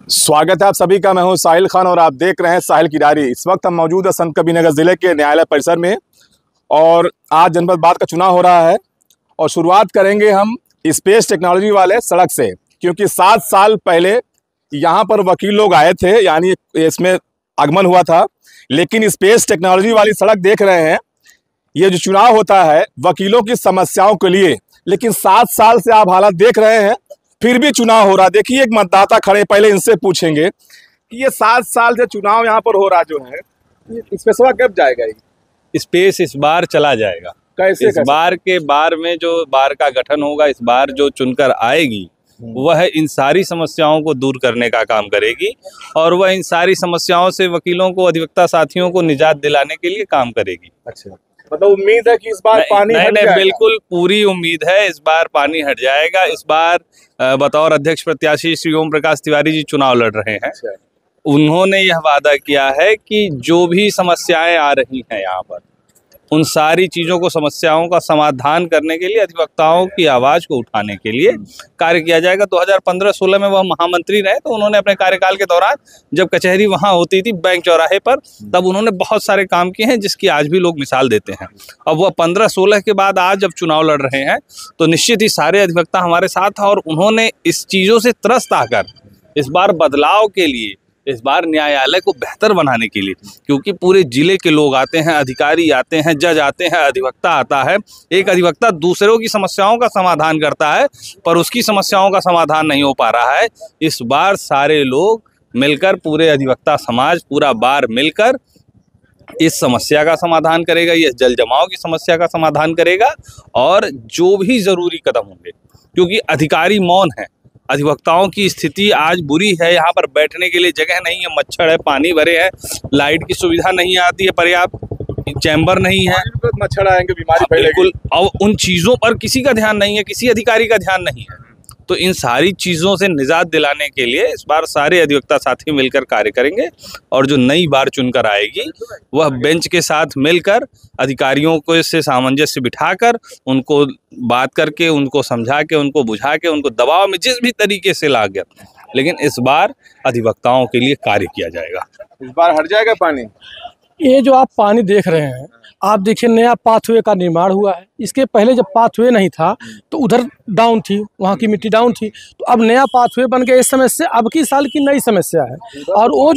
स्वागत है आप सभी का। मैं हूं साहिल खान और आप देख रहे हैं साहिल की डायरी। इस वक्त हम मौजूद है संतकबीरनगर जिले के न्यायालय परिसर में और आज जनपद बाद का चुनाव हो रहा है और शुरुआत करेंगे हम स्पेस टेक्नोलॉजी वाले सड़क से, क्योंकि 7 साल पहले यहां पर वकील लोग आए थे, यानी इसमें आगमन हुआ था। लेकिन स्पेस टेक्नोलॉजी वाली सड़क देख रहे हैं, ये जो चुनाव होता है वकीलों की समस्याओं के लिए, लेकिन 7 साल से आप हालात देख रहे हैं फिर भी चुनाव हो रहा। देखिए एक मतदाता खड़े, पहले इनसे पूछेंगे कि ये 7 साल से चुनाव यहाँ पर हो रहा जो है, स्पेसवा कब जाएगा? स्पेस इस बार चला जाएगा। कैसे? बार के बार में जो बार का गठन होगा, इस बार जो चुनकर आएगी वह इन सारी समस्याओं को दूर करने का काम करेगी और वह इन सारी समस्याओं से वकीलों को, अधिवक्ता साथियों को निजात दिलाने के लिए काम करेगी। अच्छा, मतलब उम्मीद है कि इस बार पानी हट जाएगा? बिल्कुल पूरी उम्मीद है, इस बार पानी हट जाएगा। इस बार बतौर अध्यक्ष प्रत्याशी श्री ओम प्रकाश तिवारी जी चुनाव लड़ रहे हैं। अच्छा। उन्होंने यह वादा किया है कि जो भी समस्याएं आ रही हैं यहाँ पर, उन सारी चीज़ों को, समस्याओं का समाधान करने के लिए, अधिवक्ताओं की आवाज़ को उठाने के लिए कार्य किया जाएगा। 2015-16 में वह महामंत्री रहे, तो उन्होंने अपने कार्यकाल के दौरान जब कचहरी वहाँ होती थी बैंक चौराहे पर, तब उन्होंने बहुत सारे काम किए हैं जिसकी आज भी लोग मिसाल देते हैं। अब वह 15-16 के बाद आज जब चुनाव लड़ रहे हैं तो निश्चित ही सारे अधिवक्ता हमारे साथ हैं और उन्होंने इस चीज़ों से त्रस्त आकर इस बार बदलाव के लिए, इस बार न्यायालय को बेहतर बनाने के लिए, क्योंकि पूरे जिले के लोग आते हैं, अधिकारी आते हैं, जज आते हैं, अधिवक्ता आता है। एक अधिवक्ता दूसरों की समस्याओं का समाधान करता है पर उसकी समस्याओं का समाधान नहीं हो पा रहा है। इस बार सारे लोग मिलकर, पूरे अधिवक्ता समाज, पूरा बार मिलकर इस समस्या का समाधान करेगा, यह जल जमाव की समस्या का समाधान करेगा और जो भी ज़रूरी कदम होंगे, क्योंकि अधिकारी मौन है। अधिवक्ताओं की स्थिति आज बुरी है, यहाँ पर बैठने के लिए जगह नहीं है, मच्छर है, पानी भरे है, लाइट की सुविधा नहीं आती है, पर्याप्त चैम्बर नहीं है, मच्छर आएंगे, बीमारी फैलेगी। बिल्कुल, और उन चीज़ों पर किसी का ध्यान नहीं है, किसी अधिकारी का ध्यान नहीं है। तो इन सारी चीज़ों से निजात दिलाने के लिए इस बार सारे अधिवक्ता साथी मिलकर कार्य करेंगे और जो नई बार चुनकर आएगी वह बेंच के साथ मिलकर, अधिकारियों को इससे सामंजस्य बिठाकर, उनको बात करके, उनको समझा के, उनको बुझा के, उनको दबाव में जिस भी तरीके से ला गया, लेकिन इस बार अधिवक्ताओं के लिए कार्य किया जाएगा। इस बार हट जाएगा पानी। ये जो आप पानी देख रहे हैं, आप देखिए नया पाथवे का निर्माण हुआ है। इसके पहले जब पाथवे नहीं था तो उधर डाउन थी, वहाँ की मिट्टी डाउन थी, तो अब नया पाथवे बन गया। इस समस्या अब की साल की नई समस्या है और वो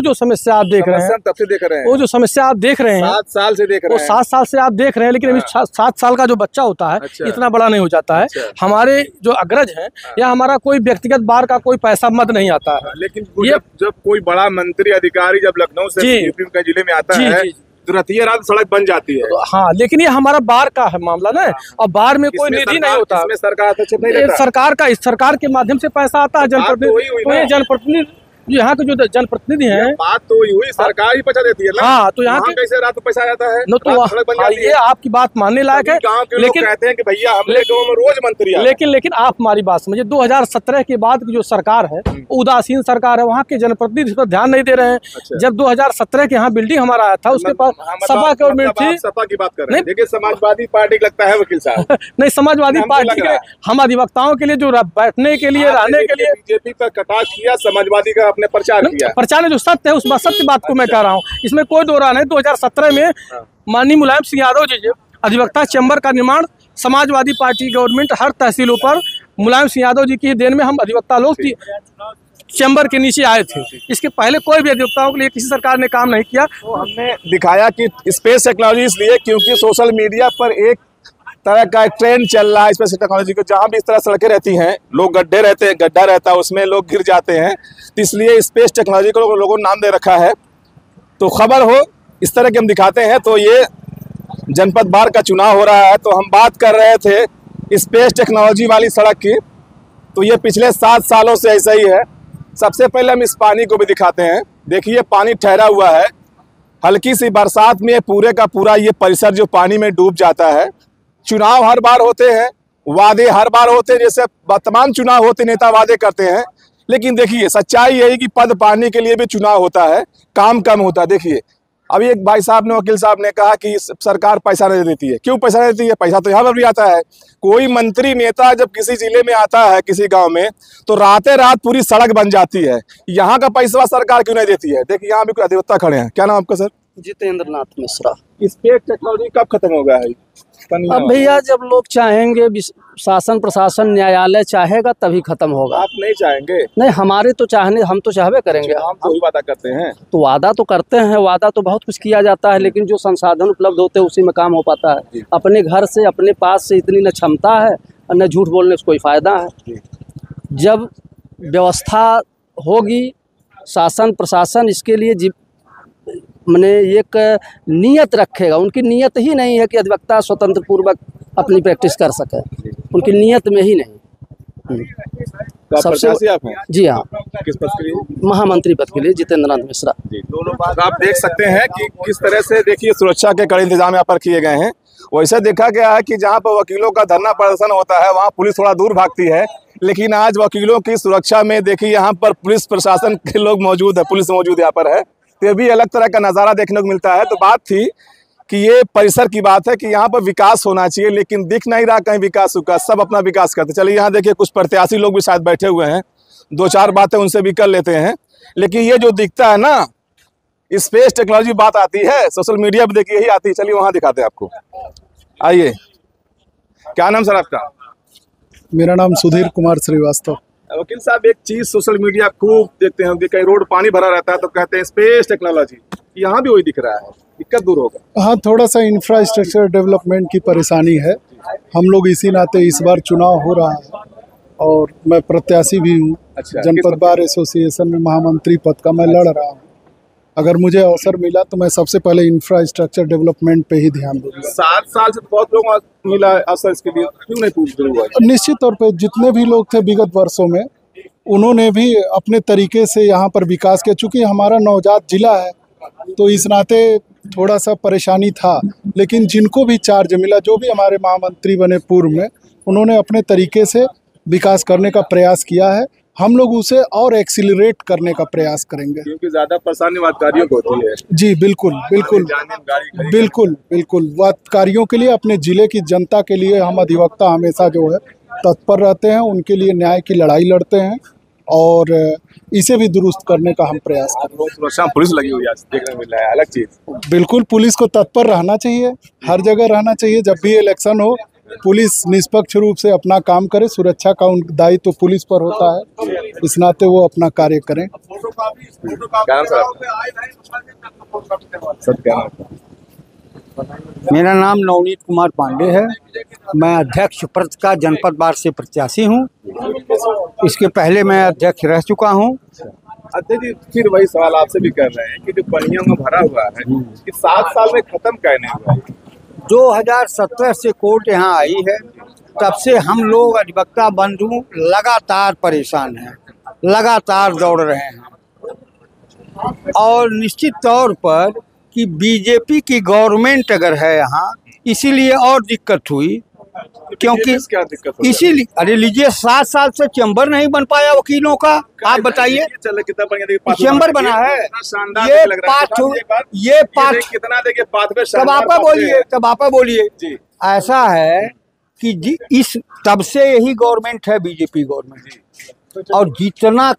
जो समस्या आप देख रहे हैं, तब से देख रहे हैं, वो जो समस्या आप देख रहे हैं 7 साल से देख रहे वो हैं। 7 साल से आप देख रहे हैं, लेकिन अभी 7 साल का जो बच्चा होता है इतना बड़ा नहीं हो जाता है। हमारे जो अग्रज है या हमारा कोई व्यक्तिगत बार का कोई पैसा मत नहीं आता है। लेकिन जब कोई बड़ा मंत्री अधिकारी जब लखनऊ से जिले में आता है, तुरंत रात सड़क बन जाती है। तो हाँ, लेकिन ये हमारा बार का है मामला ना, और बार में कोई निधि नहीं होता। सरकार के माध्यम से पैसा आता है, जनप्रतिनिधि, यहाँ के जो जनप्रतिनिधि हैं, बात तो हुई, सरकार ही पैसा देती है ना। हाँ, तो यहाँ कैसे रात पैसा आता है? तो ये आपकी बात मानने लायक है, लेकिन कहते हैं कि भैया हमरे गांव में रोज मंत्री आए। लेकिन आप हमारी बात समझिए, 2017 के बाद की जो सरकार है उदासीन सरकार है, वहाँ के जनप्रतिनिधि इस पर ध्यान नहीं दे रहे हैं। जब 2017 के यहाँ बिल्डिंग हमारा आया था, उसके पास सपा गवर्नमेंट थी। सपा की बात कर रहे हैं, देखिए समाजवादी पार्टी लगता है वकील साहब। नहीं, समाजवादी पार्टी के हम अधिवक्ताओं के लिए जो बैठने के लिए, रहने के लिए, बीजेपी पर कटाक्ष किया, समाजवादी का अपने प्रचार किया। प्रचार में जो सत्य है, उस सत्य बात को मैं कह रहा हूँ, इसमें कोई दो राय नहीं। 2017 में माननीय मुलायम सिंह यादव जी अधिवक्ता चैम्बर का निर्माण, समाजवादी पार्टी गवर्नमेंट हर तहसीलों पर मुलायम सिंह यादव जी की देन में हम अधिवक्ता लोग चैम्बर के नीचे आए थे। इसके पहले कोई भी अधिवक्ताओं के लिए किसी सरकार ने काम नहीं किया। तो हमने दिखाया कि स्पेस टेक्नोलॉजी इसलिए क्योंकि सोशल मीडिया पर एक तरह का एक ट्रेंड चल रहा है स्पेस टेक्नोलॉजी को। जहाँ भी इस तरह सड़कें रहती हैं, लोग गड्ढे रहते हैं, गड्ढा रहता है, उसमें लोग गिर जाते हैं, तो इसलिए स्पेस टेक्नोलॉजी को लोगों ने नाम दे रखा है। तो खबर हो इस तरह के हम दिखाते हैं। तो ये जनपद बार का चुनाव हो रहा है, तो हम बात कर रहे थे स्पेस टेक्नोलॉजी वाली सड़क की। तो ये पिछले 7 सालों से ऐसा ही है। सबसे पहले हम इस पानी को भी दिखाते हैं। देखिए पानी ठहरा हुआ है, हल्की सी बरसात में पूरे का पूरा ये परिसर जो पानी में डूब जाता है। चुनाव हर बार होते हैं, वादे हर बार होते हैं, जैसे वर्तमान चुनाव होते नेता वादे करते हैं, लेकिन देखिए सच्चाई यही कि पद पाने के लिए भी चुनाव होता है, काम कम होता है। देखिए अभी एक भाई साहब ने, वकील साहब ने कहा कि सरकार पैसा नहीं देती है। क्यों पैसा नहीं देती है? पैसा तो यहाँ पर भी आता है। कोई मंत्री नेता जब किसी जिले में आता है, किसी गांव में, तो रातें रात पूरी सड़क बन जाती है। यहाँ का पैसा सरकार क्यों नहीं देती है? देखिए यहाँ भी कोई अधिवक्ता खड़े हैं। क्या नाम आपका सर? जितेंद्र नाथ मिश्रा। स्पेस टेक्नोलॉजी कब खत्म होगा है? अब भैया जब लोग चाहेंगे, शासन प्रशासन न्यायालय चाहेगा तभी खत्म होगा। आप नहीं चाहेंगे? नहीं, हमारे तो चाहने, हम तो चाहबे करेंगे। हम तो ही वादा करते हैं। तो वादा तो करते हैं, वादा तो बहुत कुछ किया जाता है, लेकिन जो संसाधन उपलब्ध होते हैं उसी में काम हो पाता है। अपने घर से, अपने पास से इतनी न क्षमता है और न झूठ बोलने से कोई फायदा है। जब व्यवस्था होगी, शासन प्रशासन इसके लिए मैंने एक नियत रखेगा। उनकी नियत ही नहीं है कि अधिवक्ता स्वतंत्र पूर्वक अपनी प्रैक्टिस कर सके, उनकी नियत में ही नहीं। तो सबसे आप हैं? जी हाँ। किस पद के लिए? महामंत्री पद के लिए जितेंद्र नाथ मिश्रा। तो आप देख सकते हैं कि किस तरह से, देखिए, सुरक्षा के कड़े इंतजाम यहाँ पर किए गए हैं। वैसे देखा गया है कि जहाँ पर वकीलों का धरना प्रदर्शन होता है वहाँ पुलिस थोड़ा दूर भागती है, लेकिन आज वकीलों की सुरक्षा में देखिए यहाँ पर पुलिस प्रशासन के लोग मौजूद है, पुलिस मौजूद यहाँ पर है। तो ये भी अलग तरह का नज़ारा देखने को मिलता है। तो बात थी कि ये परिसर की बात है कि यहाँ पर विकास होना चाहिए, लेकिन दिख नहीं रहा कहीं विकास हुआ। सब अपना विकास करते। चलिए यहाँ देखिए कुछ प्रत्याशी लोग भी शायद बैठे हुए हैं, दो चार बातें उनसे भी कर लेते हैं। लेकिन ये जो दिखता है ना, स्पेस टेक्नोलॉजी बात आती है, सोशल मीडिया पर देखिए यही आती है। चलिए वहाँ दिखाते हैं आपको, आइए। क्या नाम सर आपका? मेरा नाम सुधीर कुमार श्रीवास्तव। वकील साहब, एक चीज सोशल मीडिया खूब देखते हैं कि कहीं रोड पानी भरा रहता है तो कहते हैं स्पेस टेक्नोलॉजी, यहाँ भी वही दिख रहा है। दिक्कत दूर होगा? हाँ, थोड़ा सा इंफ्रास्ट्रक्चर डेवलपमेंट की परेशानी है। हम लोग इसी नाते, इस बार चुनाव हो रहा है और मैं प्रत्याशी भी हूँ। अच्छा, जनपद बार एसोसिएशन में महामंत्री पद का मैं लड़ रहा हूँ। अगर मुझे अवसर मिला तो मैं सबसे पहले इंफ्रास्ट्रक्चर डेवलपमेंट पे ही ध्यान दूंगा। 7 साल से बहुत लोग मिला अवसर इसके लिए, क्यों नहीं पूछते हुआ? निश्चित तौर पे जितने भी लोग थे विगत वर्षों में, उन्होंने भी अपने तरीके से यहाँ पर विकास किया। चूँकि हमारा नवजात जिला है तो इस नाते थोड़ा सा परेशानी था, लेकिन जिनको भी चार्ज मिला, जो भी हमारे महामंत्री बने पूर्व में, उन्होंने अपने तरीके से विकास करने का प्रयास किया है। हम लोग उसे और एक्सीलरेट करने का प्रयास करेंगे, क्योंकि ज्यादा परेशानी वादकारियों को होती है। जी बिल्कुल बिल्कुल बिल्कुल बिल्कुल। वादकारियों के लिए, अपने जिले की जनता के लिए हम अधिवक्ता हमेशा जो है तत्पर रहते हैं, उनके लिए न्याय की लड़ाई लड़ते हैं और इसे भी दुरुस्त करने का हम प्रयास करते हैं। सुरक्षा पुलिस लगी हुई है, देखने मिल रहा है, अलग चीज। बिल्कुल, पुलिस को तत्पर रहना चाहिए, हर जगह रहना चाहिए। जब भी इलेक्शन हो, पुलिस निष्पक्ष रूप से अपना काम करे। सुरक्षा का दायित्व तो पुलिस पर होता है, इस नाते वो अपना कार्य करें। मेरा नाम नवनीत कुमार पांडे है। मैं अध्यक्ष पद का जनपद बार से प्रत्याशी हूँ। इसके पहले मैं अध्यक्ष रह चुका हूँ। अध्यक्ष जी, फिर वही सवाल आपसे भी कर रहे हैं कि जो पनिया में भरा हुआ है, कि 7 साल में खत्म कहने हुआ? 2017 से कोर्ट यहाँ आई है, तब से हम लोग अधिवक्ता बंधु लगातार परेशान हैं, लगातार दौड़ रहे हैं। और निश्चित तौर पर कि बीजेपी की गवर्नमेंट अगर है यहाँ, इसीलिए और दिक्कत हुई। क्योंकि क्या दिक्कत हुई? इसीलिए, अरे लीजिए, 7 साल से चैम्बर नहीं बन पाया वकीलों का। आप बताइए, चैम्बर बना है, ये पाठ कितना देखिए पाथवे। तब आपा बोलिए ऐसा है कि इस तब से यही गवर्नमेंट है, बीजेपी गवर्नमेंट। और जितना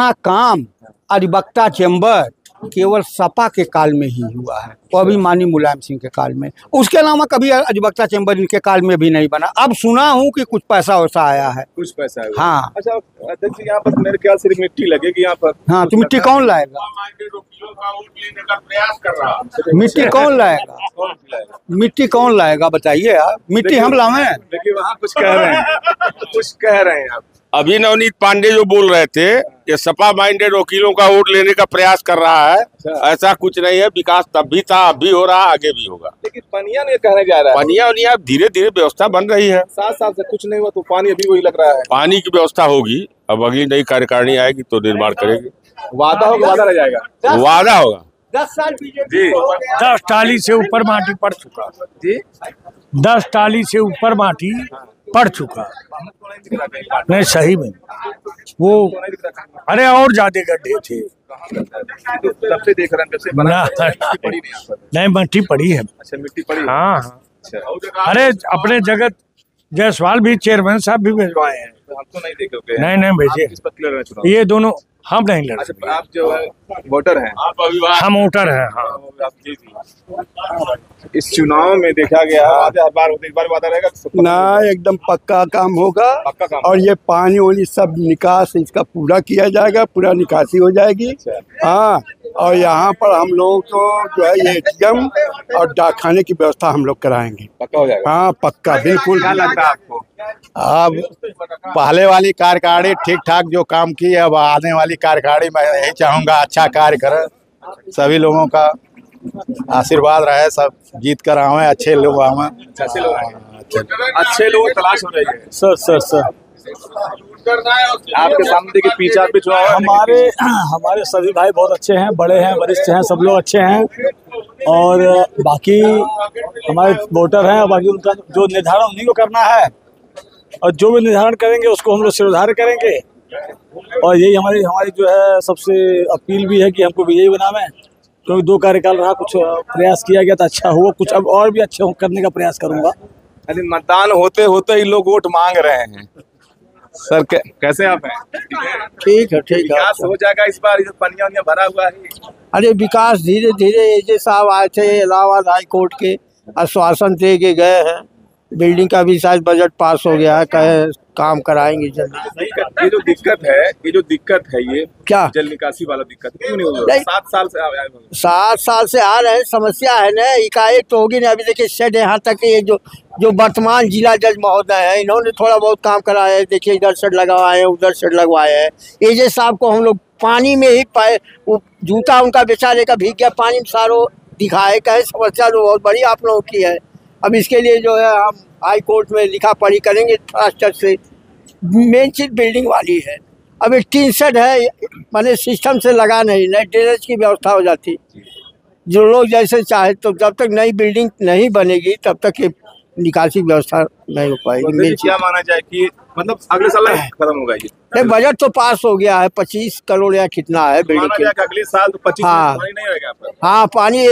काम अधिवक्ता चैम्बर केवल सपा के काल में ही हुआ है, वो अभी माननीय मुलायम सिंह के काल में। उसके अलावा कभी अधिवक्ता चैम्बर इनके काल में भी नहीं बना। अब सुना हूँ कि कुछ पैसा वैसा आया है, कुछ पैसा है। हाँ। अच्छा अध्यक्ष, यहाँ पर मेरे ख्याल से मिट्टी लगेगी यहाँ पर। हाँ, तो मिट्टी कौन लाएगा? मिट्टी कौन लाएगा? मिट्टी कौन लाएगा बताइए आप। मिट्टी हम लावे? देखिए वहाँ कुछ कह रहे हैं, कुछ कह रहे हैं आप। अभी नवनीत पांडे जो बोल रहे थे कि सपा माइंडेड वकीलों का वोट लेने का प्रयास कर रहा है, ऐसा कुछ नहीं है। विकास तब भी था, अब भी हो रहा, आगे भी होगा। लेकिन पनिया नहीं कहने जा रहा है। पनिया धीरे धीरे व्यवस्था बन रही है। 7 साल से कुछ नहीं हुआ तो पानी अभी वही लग रहा है। पानी की व्यवस्था होगी, अब अगली नई कार्यकारिणी आएगी तो निर्माण करेगी। वादा होगा, वादा रह जाएगा, वादा होगा। 10 साल जी। 10 टाली से ऊपर माटी पड़ चुका जी, 10 टाली से ऊपर माटी पड़ चुका। नहीं सही में वो, अरे और ज्यादा गड्ढे थे। तब से देख रहे हैं, जब से बना नहीं मट्टी पड़ी है। अच्छा, मिट्टी पड़ी है। हाँ हाँ। अरे अपने जगत जायसवाल भी चेयरमैन साहब भी भिजवाए हैं। हम तो नहीं देखे। नहीं भेजे। किस पर क्लियर है चुनाव? ये दोनों हम नहीं लड़। अच्छा, आप जो है वोटर हैं? हम वोटर हैं। हाँ। इस चुनाव में देखा गया हर बार होते, इस बार वादा रहेगा ना, एकदम पक्का काम होगा। पक्का काम। और ये पानी वानी सब निकास इसका पूरा किया जाएगा, पूरा निकासी हो जाएगी। हाँ, और यहाँ पर हम लोगों को जो है ये एटीएम और डाकखाने की व्यवस्था हम लोग कराएंगे। पक्का हो जाएगा? हाँ पक्का, बिल्कुल। क्या लगता है आपको? अब पहले वाली कार्यकारिणी ठीक ठाक जो काम की, अब आने वाली कार्यकारिणी मैं यही चाहूँगा अच्छा कार्य करे, सभी लोगों का आशीर्वाद रहे, सब जीत कर आवे, अच्छे लोग आवे। अच्छे लोग तलाश हो रही है। सर आपके सामने देखिए पीछे भी चुनाव है। हमारे सभी भाई बहुत अच्छे हैं, बड़े हैं, वरिष्ठ हैं, सब लोग अच्छे हैं। और बाकी हमारे वोटर हैं, बाकी उनका जो निर्धारण उन्हीं को करना है, और जो भी निर्धारण करेंगे उसको हम लोग शिरोधार्य करेंगे। और यही हमारी जो है सबसे अपील भी है कि हमको विजयी बनावें, क्योंकि 2 कार्यकाल रहा, कुछ प्रयास किया गया था, अच्छा हुआ, कुछ अब और भी अच्छे करने का प्रयास करूंगा। यानी मतदान होते होते ही लोग वोट मांग रहे हैं। सर कैसे आप हैं? ठीक है। विकास हो जाएगा इस बार? पनिया वनिया भरा हुआ है। अरे विकास धीरे धीरे, एजे साहब आए थे इलाहाबाद हाई कोर्ट के, आश्वासन दे के गए हैं। बिल्डिंग का भी शायद बजट पास हो गया है, कहे काम कराएंगे जल्दी। ये जो दिक्कत है ये क्या जल निकासी वाला दिक्कत क्यों नहीं हो रहा? 7 साल से 7 साल से आ रहे हैं, समस्या है ना, एकाएक तो होगी ना। अभी देखिए सेट यहाँ तक ये जो वर्तमान जिला जज महोदय है, इन्होंने थोड़ा बहुत काम कराया है। देखिए इधर सेट लगवाए हैं, उधर सेट लगवाए हैं। एजे साहब को हम लोग पानी में ही पाए, वो जूता उनका बेचारे का भीग गया पानी में, सारो दिखाए। कहे समस्या तो बहुत बड़ी आप लोगों की है। अब इसके लिए जो है हम हाई कोर्ट में लिखा पढ़ी करेंगे फास्टर से। मेन चीज बिल्डिंग वाली है। अब एक टीन शेड है, मैंने सिस्टम से लगा नहीं ड्रेनेज की व्यवस्था हो जाती, जो लोग जैसे चाहे। तो जब तक नई बिल्डिंग नहीं बनेगी तब तक ये निकासी व्यवस्था नहीं हो पाएगी। क्या माना जाए कि मतलब अगले साल खत्म होगा ये? बजट तो पास हो गया है, 25 करोड़ या कितना है बिल्डिंग के। अगले साल तो 25 पानी नहीं रहेगा। हाँ, पानी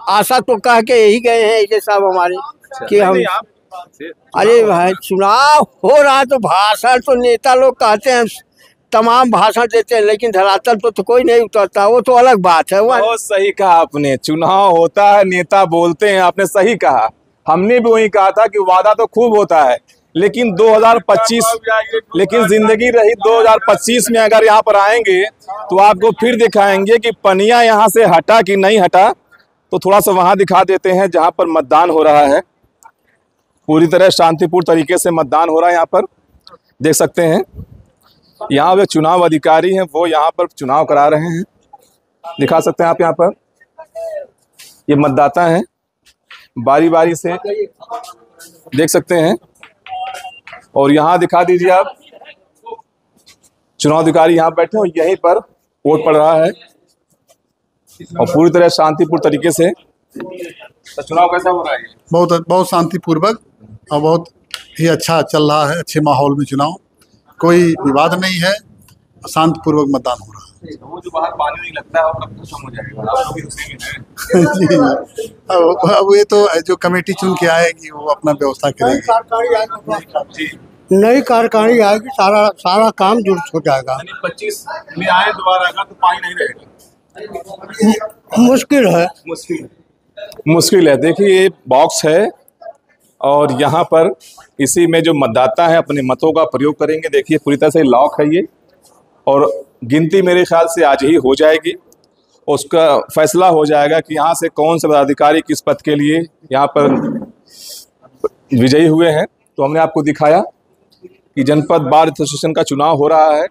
आशा तो कह के यही गए हैं ये साहब हमारे कि हम। अरे भाई चुनाव हो रहा है तो भाषण तो नेता लोग कहते हैं, तमाम भाषण देते हैं, लेकिन धरातल पर तो कोई नहीं उतरता, वो तो अलग बात है। बहुत सही कहा आपने, चुनाव होता है, नेता बोलते हैं, आपने सही कहा। हमने भी वही कहा था कि वादा तो खूब होता है, लेकिन 2025 लेकिन जिंदगी रही 2025 में अगर यहाँ पर आएंगे तो आपको फिर दिखाएंगे कि पनिया यहाँ से हटा कि नहीं हटा। तो थोड़ा सा वहाँ दिखा देते हैं जहाँ पर मतदान हो रहा है। पूरी तरह शांतिपूर्ण तरीके से मतदान हो रहा है। यहाँ पर देख सकते हैं, यहाँ जो चुनाव अधिकारी हैं वो यहाँ पर चुनाव करा रहे हैं। दिखा सकते हैं आप, यहाँ पर ये मतदाता हैं, बारी बारी से देख सकते हैं। और यहाँ दिखा दीजिए आप, चुनाव अधिकारी यहाँ बैठे और यहीं पर वोट पड़ रहा है और पूरी तरह शांतिपूर्ण तरीके से। तो चुनाव कैसा हो रहा है? बहुत शांतिपूर्वक और बहुत ही अच्छा चल रहा है। अच्छे माहौल में चुनाव, कोई विवाद नहीं है, शांतिपूर्वक मतदान हो रहा है। वो जो बाहर पानी नहीं लगता है कब खत्म हो जाएगा? जी, अब ये तो जो कमेटी चुन के आएगी वो अपना व्यवस्था करेगी। नई कार्यकारिणी आएगी, सारा काम दुरुस्त हो जाएगा। 25 में आए दोबारा तो पानी नहीं रहेगा? मुश्किल है। देखिए ये बॉक्स है और यहाँ पर इसी में जो मतदाता है अपने मतों का प्रयोग करेंगे। देखिए पूरी तरह से लॉक है ये, और गिनती मेरे ख्याल से आज ही हो जाएगी। उसका फैसला हो जाएगा कि यहाँ से कौन से पदाधिकारी किस पद के लिए यहाँ पर विजयी हुए हैं। तो हमने आपको दिखाया कि जनपद बार एसोसिएशन का चुनाव हो रहा है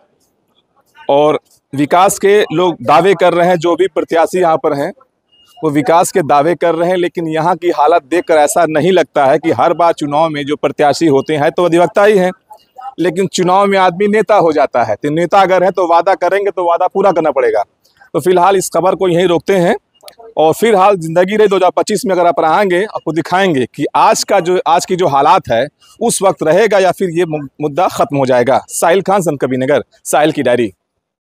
और विकास के लोग दावे कर रहे हैं। जो भी प्रत्याशी यहाँ पर हैं वो विकास के दावे कर रहे हैं, लेकिन यहाँ की हालत देखकर ऐसा नहीं लगता है कि हर बार चुनाव में जो प्रत्याशी होते हैं तो अधिवक्ता ही हैं, लेकिन चुनाव में आदमी नेता हो जाता है। तो नेता अगर है तो वादा करेंगे तो वादा पूरा करना पड़ेगा। तो फिलहाल इस खबर को यहीं रोकते हैं और फिर हाल जिंदगी रही 2025 में अगर आप रहेंगे, आपको दिखाएंगे कि आज की जो हालात है उस वक्त रहेगा या फिर ये मुद्दा खत्म हो जाएगा। साहिल खान, संत कबीरनगर, साहिल की डायरी।